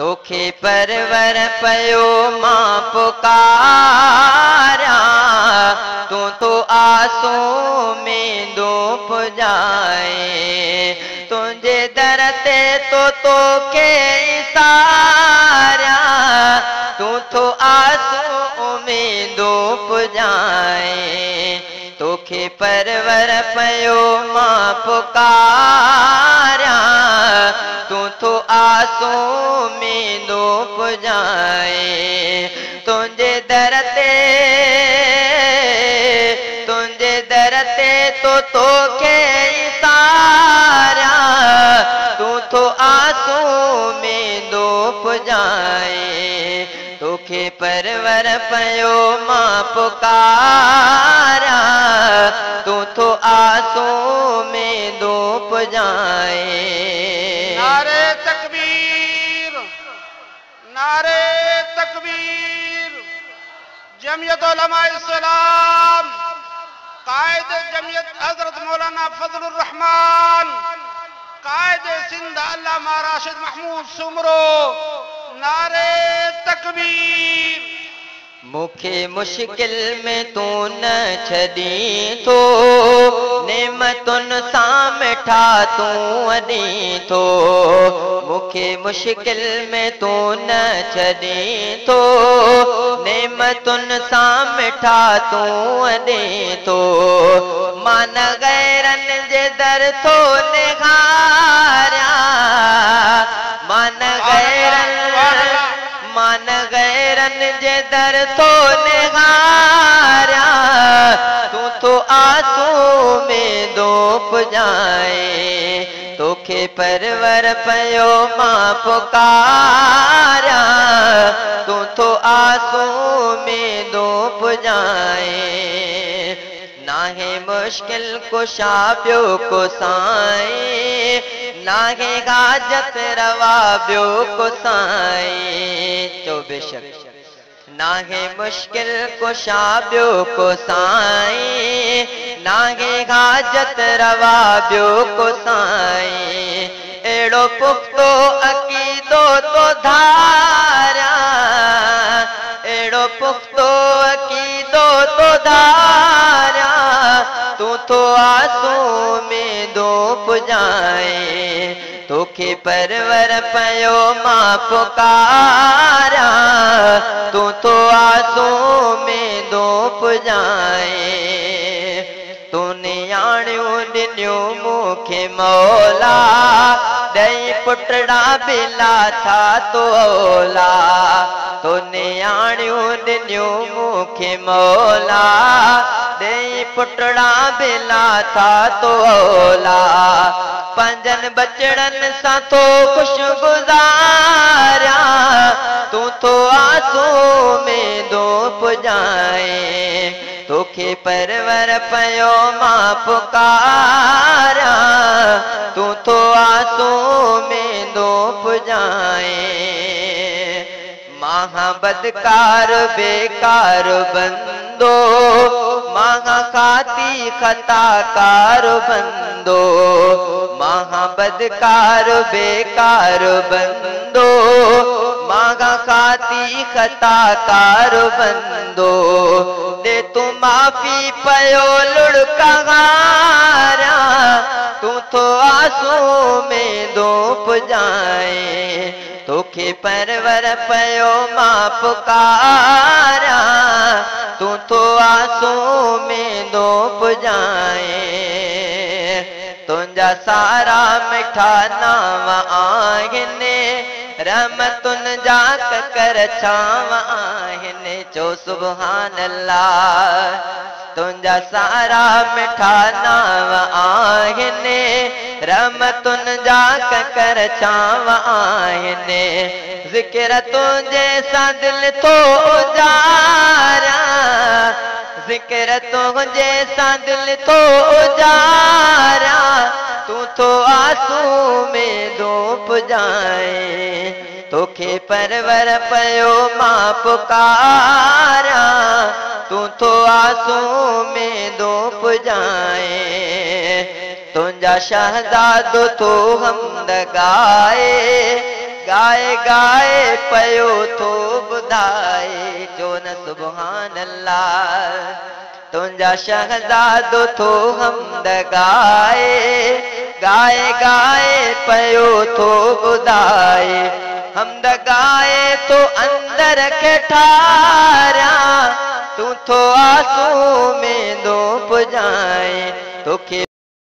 तोखे परवर पयो मां पुकारा, तू तो आसू में दो पुजाए, तुझे दर ते तो के सारा, तू तो आसू में दो पुजाए, तोखे परवर पयो मां पुकारा, तू तो आसू में दो पुजाए, तुझे दर ते तो के सारा, तू तो आसू में दो पुजाए, तोखे परवर पयो मां पुकारा, तू तो आसू में दो पुजाए। नारे तकबीर, नारे तकबीर। जमियत उलमा इस्लाम, कायद जमियत हजरत मौलाना फजलुर रहमान, कायद सिंध अल्लामा राशिद महमूद सुमरो, नारे तकबीर। मुखे मुश्किल में तू न छदी थो, नेमतुन सां मिठा तू अदी थो, मुखे मुश्किल में तू न छदी थो, नेमतुन सां मिठा तू अदी थो, मान गैरन जे दर थो निहारा, मान गैरन जे दर थो निहारा, तू तो आसू में दो पुजाए, तोखे परवर पयो मां पुकारा, तू तो आसू में दो पुजाए, नाहे मुश्किल कुशा ब्यो को साईं, नाहे गाजत रवा ब्यो को साईं, चो बेशक नाहे मुश्किल कुशा ब्यो को साईं, नाहे गाजत रवा ब्यो को साईं, एड़ो पुख्तो अकीदो तो धारा, एड़ो पुख्तो अकीदो तो धारा, तू तो आसू में दो पुजाए, तोखे परवर पयो मां पुकारा, तू तो आसू में दो पुजाए, तूने आणियो दिन्यो मुखे मौला, दई पुटड़ा बिला था तोला, तूने आणियो दिन्यो मुखे मौला, दई पुटड़ा बिला था तोला, पंजन बचड़न सा तो खुश गुजारा, तू तो आसू में दो पुजाए, तोखे परवर पयो मां पुकारा, तू तो आसू में दो पुजाए, महा बदकार बेकार बंदो, महा खाती खताकार बंदो, महा बदकार बेकार बंदो, महा खाती खताकार बंदो, दे तू माफी पयो लुढ़कारा, तू तो आसू में दो पुजाए, तोखे परवर पयो मां पुकारा, तू तो आसू में दो पुजाए, तुंजा सारा मिठा नाम आहिनि, रहमतुन जा कर छाव आहिनि, चो सुभान अल्लाह, तुंजा सारा मिठा नाम आहिनि, रहमतुन जा कर छाव आहिनि, ज़िक्र तुंहिंजे सां दिल थो उजारा, ज़िक्र तुंहिंजे सां दिल थो उजारा, तू तो आसू में दो पुजाए, तोखे परवर पयो मां पुकारा, तू तो आसू में दो पुजाए, तुंजा शहजादो तो हमद गाए, गाए गाए पयो थो ॿुधाए जो न सुभान अल्लाह तुंहिंजा शहज़ादो थो हमद गाए गाए गाए पयो थो ॿुधाए हमद गाए तो अंदर के ठारिया तू थो आंसू में दो पुजाए तोखे